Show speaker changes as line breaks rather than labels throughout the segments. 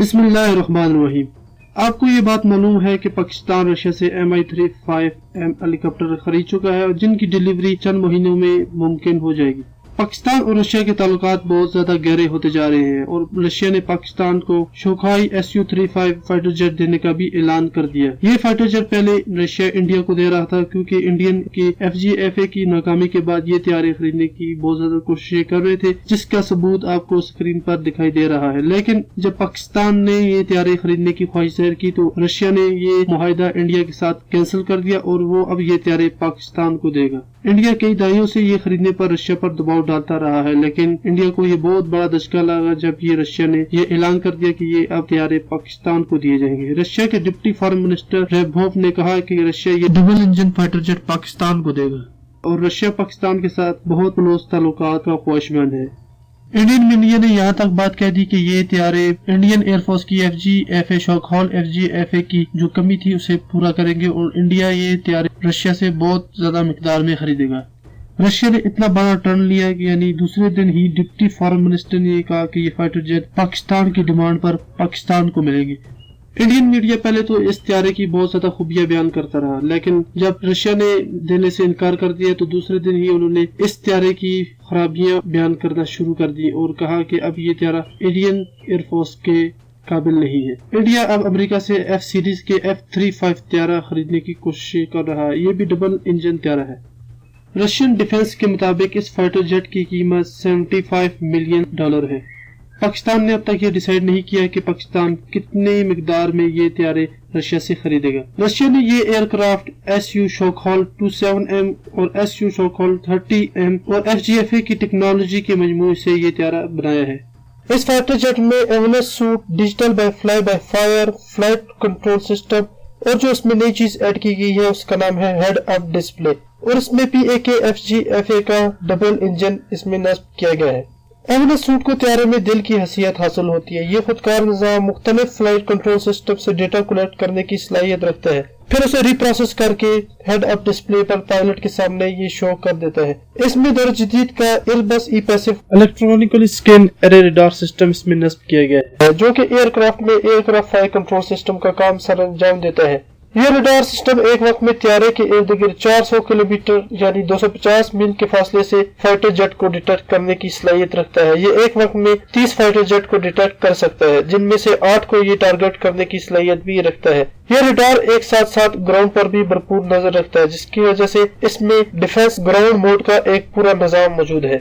بسم اللہ الرحمن الرحیم۔ آپ کو یہ بات معلوم ہے کہ پاکستان رشیا سے Mi-35M ہیلی کاپٹر خرید چکا ہے، جن کی ڈیلیوری چند مہینوں میں ممکن ہو جائے گی۔ پاکستان اور رشیا کے تعلقات بہت زیادہ گہرے ہوتے جا رہے ہیں اور رشیا نے پاکستان کو شوخائی Su-35 فائٹر جیٹ دینے کا بھی اعلان کر دیا۔ یہ فائٹر جیٹ پہلے رشیا انڈیا کو دے رہا تھا، کیونکہ انڈین کی FGFA کی ناکامی کے بعد یہ طیارے خریدنے کی بہت زیادہ کوششیں کر رہے تھے، جس کا ثبوت آپ کو اسکرین پر دکھائی دے رہا ہے۔ لیکن جب پاکستان نے یہ طیارے خریدنے کی خواہش ظاہر کی تو رشیا نے یہ معاہدہ انڈیا کے ساتھ کینسل کر دیا اور وہ اب یہ طیارے پاکستان کو دے گا۔ انڈیا کئی دہائیوں سے یہ خریدنے پر رشیا پر دباؤ ڈالتا رہا ہے، لیکن انڈیا کو یہ بہت بڑا دھچکا لگا جب یہ رشیا نے یہ اعلان کر دیا کہ یہ اب طیارے پاکستان کو دیے جائیں گے۔ رشیا کے ڈپٹی فارن منسٹر ریبوف نے کہا کہ رشیا یہ double engine fighter jet Pakistan کو دے گا اور رشیا پاکستان کے ساتھ بہت کلوز تعلقات کا خواہشمند ہے۔ انڈین میڈیا نے یہاں تک بات کہہ دی کہ یہ طیارے انڈین ایئر فورس کی FGFA شوک ہال FGFA کی جو کمی تھی اسے پورا کریں گے اور انڈیا یہ طیارے رشیا سے بہت زیادہ مقدار میں خریدے گا۔ رشیا نے اتنا بڑا ٹرن لیا کہ یعنی دوسرے دن ہی ڈپٹی فارن منسٹر نے کہا کہ یہ فائٹر جیٹ پاکستان کی ڈیمانڈ پر پاکستان کو ملے گی۔ انڈین میڈیا پہلے تو اس طیارے کی بہت زیادہ خوبیاں بیان کرتا رہا، لیکن جب رشیا نے دینے سے انکار کر دیا تو دوسرے دن ہی انہوں نے اس طیارے کی خرابیاں بیان کرنا شروع کر دی اور کہا کہ اب یہ طیارہ انڈین ایئر فورس کے قابل نہیں ہے۔ انڈیا اب امریکہ سے F سیریز کے F-35 طیارہ خریدنے کی کوشش کر رہا ہے، یہ بھی ڈبل انجن طیارہ ہے۔ رشین ڈیفنس کے مطابق اس فائٹر جیٹ کی قیمت $75 ملین ہے۔ پاکستان نے اب تک یہ ڈیسائیڈ نہیں کیا کہ پاکستان کتنے مقدار میں یہ طیارے رشیا سے خریدے گا۔ رشیا نے یہ ایئر کرافٹ Su شوک ہال 27M اور Su شوک ہال 30M اور FGFA کی ٹیکنالوجی کے مجموعے سے یہ طیارہ بنایا ہے۔ اس فائٹر جیٹ میں avionics suite, digital by fly by fire, flight control system اور جو اس میں نئی چیز ایڈ کی گئی ہے اس کا نام ہے ہیڈ اپ ڈسپلے، اور اس میں PAK FGFA کا ڈبل انجن اس میں نصب کیا گیا ہے۔ ایونس سوٹ کو طیارے میں دل کی حیثیت حاصل ہوتی ہے۔ یہ خودکار نظام مختلف فلائٹ کنٹرول سسٹم سے ڈیٹا کلیکٹ کرنے کی صلاحیت رکھتا ہے، پھر اسے ری پروسیس کر کے ہیڈ اپ ڈسپلے پر پائلٹ کے سامنے یہ شو کر دیتا ہے۔ اس میں دور جدید کا Irbis passive electronically scanned array radar system اس میں نصب کیا گیا ہے، جو کہ ایئر کرافٹ میں aircraft fire control system کا کام سر انجام دیتا ہے۔ یہ ریڈار سسٹم ایک وقت میں طیارے کے ارد گرد 400 کلومیٹر یعنی 250 میل کے فاصلے سے فائٹر جیٹ کو ڈیٹیکٹ کرنے کی صلاحیت رکھتا ہے۔ یہ ایک وقت میں 30 فائٹر جیٹ کو ڈیٹیکٹ کر سکتا ہے، جن میں سے 8 کو یہ ٹارگٹ کرنے کی صلاحیت بھی رکھتا ہے۔ یہ ریڈار ایک ساتھ ساتھ گراؤنڈ پر بھی بھرپور نظر رکھتا ہے، جس کی وجہ سے اس میں ڈیفنس گراؤنڈ موڈ کا ایک پورا نظام موجود ہے۔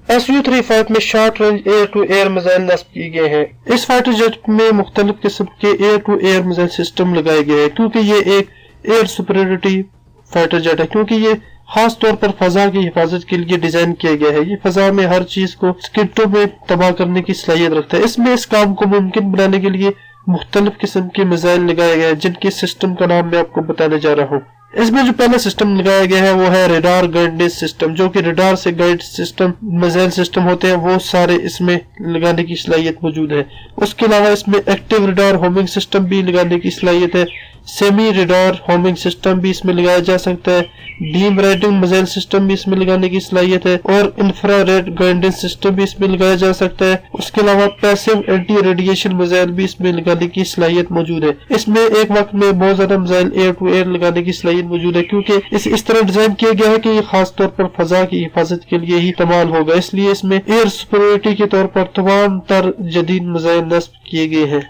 Su-35 میں short range air to air missile نصب کیے گئے ہیں۔ اس فائٹر جیٹ میں مختلف قسم کے air to air missile system لگائے گئے ہیں، کیونکہ یہ ایک ایئر سپریورٹی فائٹر جیٹ ہے، کیونکہ یہ خاص طور پر فضا کی حفاظت کے لیے ڈیزائن کیا گیا ہے۔ یہ فضا میں ہر چیز کو سکٹوں میں تباہ کرنے کی صلاحیت رکھتا ہے۔ اس میں اس کام کو ممکن بنانے کے لیے مختلف قسم کے میزائل لگائے گئے ہیں، جن کے سسٹم کا نام میں آپ کو بتانے جا رہا ہوں۔ اس میں جو پہلا سسٹم لگایا گیا ہے وہ ہے ریڈار گائیڈنس سسٹم، جو کہ ریڈار سے گائیڈ سسٹم میزائل سسٹم ہوتے ہیں، وہ سارے اس میں لگانے کی صلاحیت موجود ہے۔ اس کے علاوہ اس میں ایکٹیو ریڈار ہومنگ سسٹم بھی لگانے کی صلاحیت ہے، سیمی ریڈار ہومنگ سسٹم بھی اس میں لگایا جا سکتا ہے، ڈیم رائڈنگ میزائل سسٹم بھی اس میں لگانے کی صلاحیت ہے اور انفرا ریڈ گائیڈنس سسٹم بھی اس میں لگایا جا سکتا ہے۔ اس کے علاوہ پیسو اینٹی ریڈیشن میزائل بھی اس میں لگانے کی صلاحیت موجود ہے۔ اس میں ایک وقت میں بہت زیادہ میزائل ایئر ٹو ایئر لگانے کی صلاحیت موجود ہے، کیونکہ اسے اس طرح ڈیزائن کیا گیا ہے کہ یہ خاص طور پر فضا کی حفاظت کے لیے ہی استعمال ہوگا، اس لیے اس میں ایئر سپریورٹی کے طور پر تمام تر جدید میزائل نصب کیے گئے ہیں،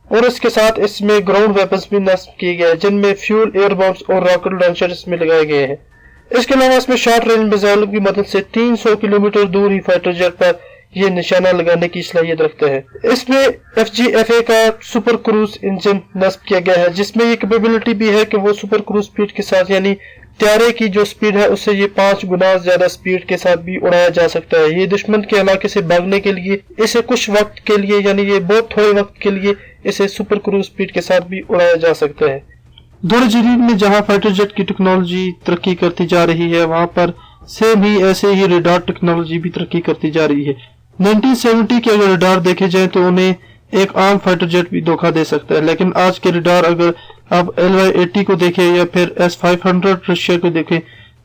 اور اس کے ساتھ اس میں گراؤنڈ ویپنز بھی نصب کیے گئے ہیں، جن میں فیول ایئر بمبس اور راکٹ لانچر اس میں لگائے گئے ہیں۔ اس کے علاوہ اس میں شارٹ رینج میزائلوں کی مدد سے 300 کلومیٹر دور ہی فائٹر جیٹ پر یہ نشانہ لگانے کی صلاحیت رکھتا ہے۔ اس میں FGFA کا سپر کروز انجن نصب کیا گیا ہے، جس میں یہ کیپیبلٹی بھی ہے کہ وہ سپر کروز سپیڈ کے ساتھ یعنی طیارے کی جو سپیڈ ہے اس سے یہ 5 گنا زیادہ سپیڈ کے ساتھ بھی اڑایا جا سکتا ہے۔ یہ دشمن کے علاقے سے بھاگنے کے لیے اسے کچھ وقت کے لیے یعنی یہ بہت تھوڑے وقت کے لیے اسے سپر کروز سپیڈ کے ساتھ بھی اڑایا جا سکتا ہے۔ دور جدید میں جہاں فائٹر جیٹ کی ٹیکنالوجی ترقی کرتی جا رہی ہے، وہاں پر سیم ہی ایسے ہی ریڈار ٹیکنالوجی بھی ترقی کرتی جا رہی ہے۔ 1970 کے اگر ریڈار دیکھے جائیں تو انہیں ایک عام فائٹر جیٹ بھی دھوکہ دے سکتا ہے، لیکن آج کے ریڈار اگر آپ LY-80 کو دیکھیں یا پھر S-500 رشیا کو دیکھیں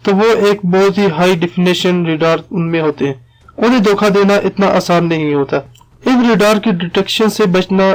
تو وہ ایک بہت ہی ہائی ڈیفینیشن ریڈار ان میں ہوتے ہیں، انہیں دھوکہ دینا اتنا آسان نہیں ہوتا۔ ان ریڈار کی ڈیٹیکشن سے بچنا